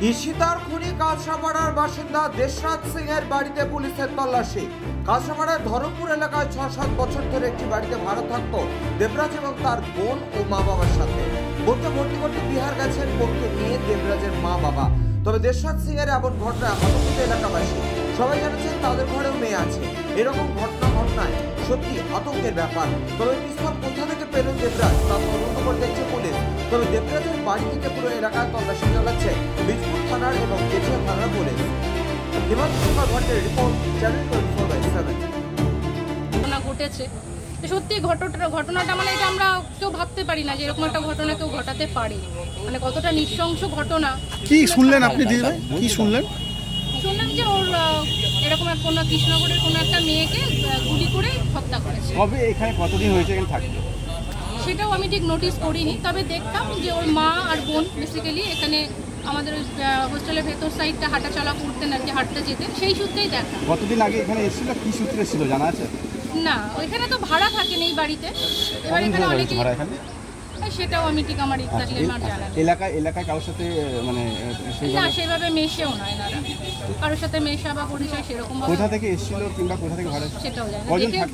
ইশিতার খুনি কাঁচরাপাড়ার বাসিন্দা দেশরাজ সিং এর বাড়িতে পুলিশের তল্লাশি। কাঁচরাপাড়ার ধরমপুর এলাকায় 6-7 বছর ধরে একটি বাড়িতে ভাড়া থাকতো দেবরাজ এবং তার বোন ও মা বাবার সাথে। বোনকে ভর্তি করতে বিহার গেছেন বোনকে নিয়ে দেবরাজের মা বাবা। তবে দেশরাজ সিং এর এমন ঘটনায় হতভম্ব এলাকাবাসী। সবাই জানাচ্ছেন তাদের ঘরেও মেয়ে আছে। এরকম ঘটনায় সত্যি আতঙ্কের ব্যাপার। তবে পিস্তল কোথা থেকে পেল দেবরাজ তা তদন্ত করে দেখছে পুলিশ। তবে দেবরাজের বাড়ি থেকে পুরো এলাকায় তল্লাশি চালাচ্ছে বীজপুর থানার এবং কেঠিয়া থানার পুলিশ। হিমাংশু কুমার ভট্টের রিপোর্ট, চ্যানেল 24/7। ঘটনা ঘটেছে সত্যি ঘটনাটা মানে এটা আমরা কেউ ভাবতে পারি না যে এরকম একটা ঘটনা কেউ ঘটাতে পারে। মানে কতটা নৃশংস ঘটনা। কি শুনলেন আপনি দিদিভাই, কি শুনলেন? শুনলাম যে ওর এরকম কোনো কৃষ্ণনগরের কোনো একটা মেয়েকে গুলি করে হত্যা করেছে। কবে এখানে কতদিন হয়েছে এখানে থাকতে? সেটাও আমি ঠিক নোটিস করিনি, তবে দেখতাম যে ওর মা আর বোন বেসিক্যালি এখানে আমাদের হোস্টেলের ভেতর সাইডটা হাঁটাচলা করতেন আর কি, হাঁটতে যেতেন, সেই সূত্রেই দেখা। কতদিন আগে এখানে এসেছিল, কি সূত্রে ছিল জানা আছে? না, ওইখানে তো ভাড়া থাকেন এই বাড়িতে, এবার এখানে অনেকে সেটাও আমি ঠিক আমার এক্স্যাক্টলি আমার জানা নেই। এলাকায় কারোর সাথে মানে না সেভাবে মেশেও না এনারা, কারোর সাথে মেশা বা পরিচয় সেরকম কোথা থেকে এসেছিল কিংবা কোথা থেকে ভাড়া সেটাও জানি না।